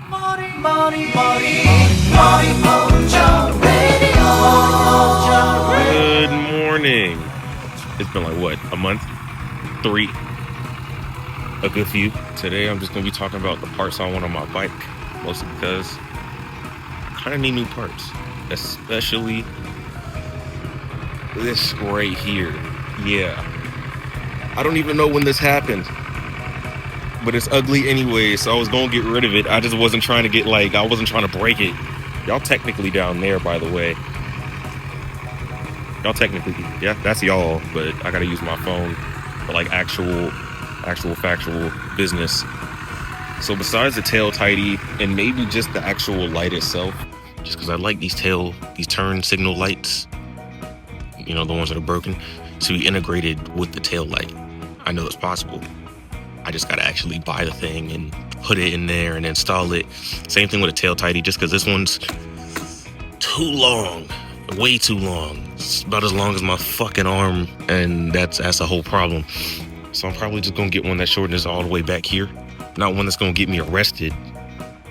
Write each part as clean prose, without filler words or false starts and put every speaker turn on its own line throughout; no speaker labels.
Good morning. It's been like what, a month? 3, a good few. Today I'm just gonna be talking about the parts I want on my bike, mostly because I kind of need new parts, especially this right here. Yeah, I don't even know when this happened, but it's ugly anyway, so I was gonna get rid of it. I just wasn't trying to I wasn't trying to break it. Y'all technically down there, by the way. Y'all technically, yeah, that's y'all, but I gotta use my phone for like actual factual business. So besides the tail tidy and maybe just the actual light itself, just because I like these turn signal lights, the ones that are broken, to be integrated with the tail light. I know it's possible. I just gotta actually buy the thing and put it in there and install it. Same thing with a tail tidy, just because this one's too long, way too long. It's about as long as my fucking arm, and that's a whole problem. So I'm probably just gonna get one that shortens all the way back here, not one that's gonna get me arrested,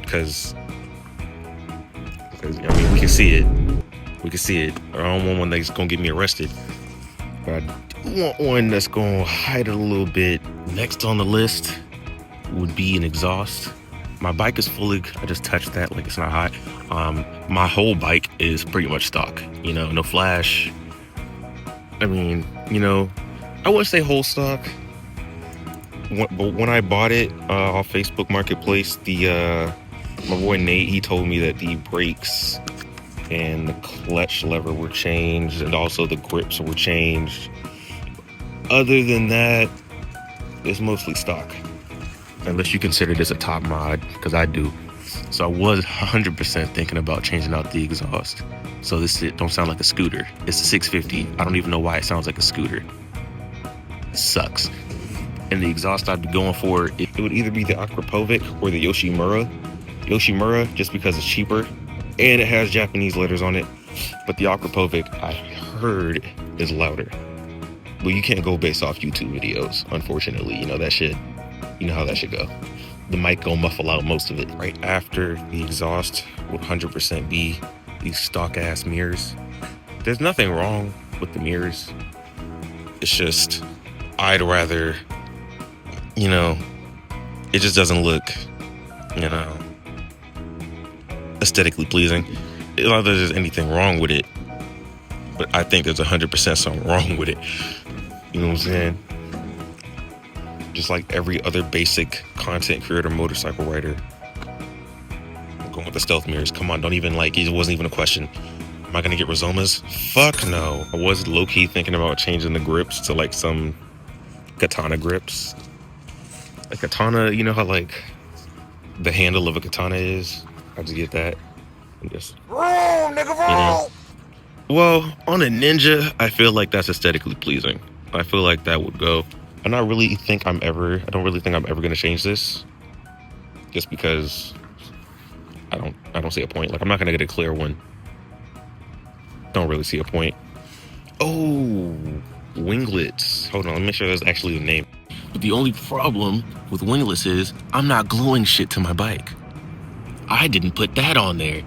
because we can see it. I don't want one that's gonna get me arrested, but I do want one that's gonna hide it a little bit. Next on the list would be an exhaust. My bike is fully, I just touched that like it's not hot. My whole bike is pretty much stock, no flash. I wouldn't say whole stock, but when I bought it off Facebook Marketplace, my boy Nate, he told me that the brakes and the clutch lever were changed, and also the grips were changed. Other than that, it's mostly stock, unless you consider this a top mod, because I do. So I was 100% thinking about changing out the exhaust, so this don't sound like a scooter. It's a 650. I don't even know why it sounds like a scooter. It sucks. And the exhaust I'd be going for, it would either be the Aquapovic or the Yoshimura. Yoshimura, just because it's cheaper and it has Japanese letters on it. But the Aquapovic, I heard, is louder. But you can't go based off YouTube videos, unfortunately. That shit, you know how that should go. The mic gonna muffle out most of it. Right after the exhaust would 100% be these stock ass mirrors. There's nothing wrong with the mirrors. It's just, I'd rather, it just doesn't look, aesthetically pleasing. Not that there's anything wrong with it, but I think there's 100% something wrong with it. You know what I'm saying? Just like every other basic content creator, motorcycle rider, I'm going with the stealth mirrors. Come on, it wasn't even a question. Am I gonna get Rizomas? Fuck no. I was low-key thinking about changing the grips to like some katana grips. A katana, you know how like the handle of a katana is? I just get that and just roll, nigga, roll. Well, on a Ninja, I feel like that's aesthetically pleasing. I feel like that would go. I don't really think I'm ever gonna change this, just because I don't see a point. Like, I'm not gonna get a clear one. Don't really see a point. Oh, winglets. Hold on, let me make sure that's actually the name. But the only problem with winglets is I'm not gluing shit to my bike. I didn't put that on there.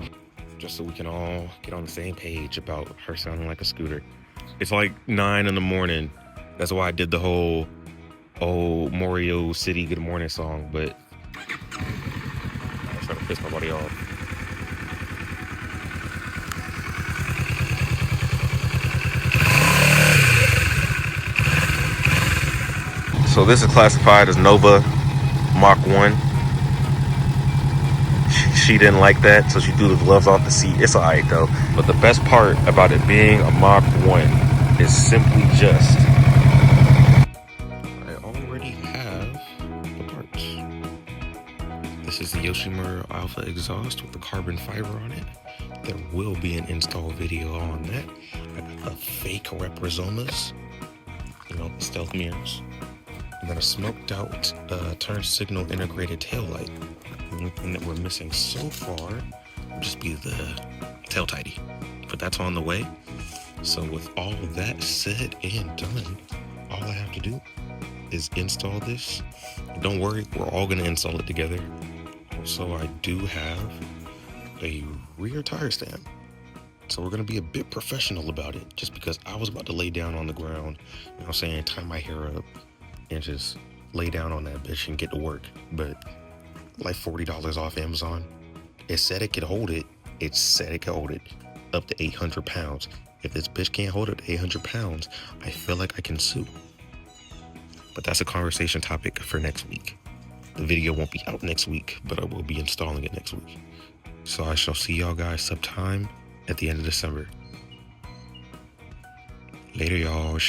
Just so we can all get on the same page about her sounding like a scooter. It's like 9 a.m. That's why I did the whole Mario City Good Morning song, but I try to piss my buddy off. So this is classified as Nova Mach 1. She didn't like that, so she threw the gloves off the seat. It's alright though. But the best part about it being a Mach 1 is simply just, I already have the parts. This is the Yoshimura Alpha exhaust with the carbon fiber on it. There will be an install video on that. I got the fake Reprisomas, the stealth mirrors. And then a smoked out turn signal integrated tail light. The only thing that we're missing so far would just be the tail tidy, but that's on the way. So with all of that said and done, all I have to do is install this. Don't worry, we're all gonna install it together. Also, I do have a rear tire stand. So we're going to be a bit professional about it, just because I was about to lay down on the ground, you know what I'm saying, tie my hair up and just lay down on that bitch and get to work. But like $40 off Amazon. It said it could hold it. It said it could hold it up to 800 pounds. If this bitch can't hold it to 800 pounds, I feel like I can sue. But that's a conversation topic for next week. The video won't be out next week, but I will be installing it next week. So I shall see y'all guys sometime at the end of December. Later, y'all.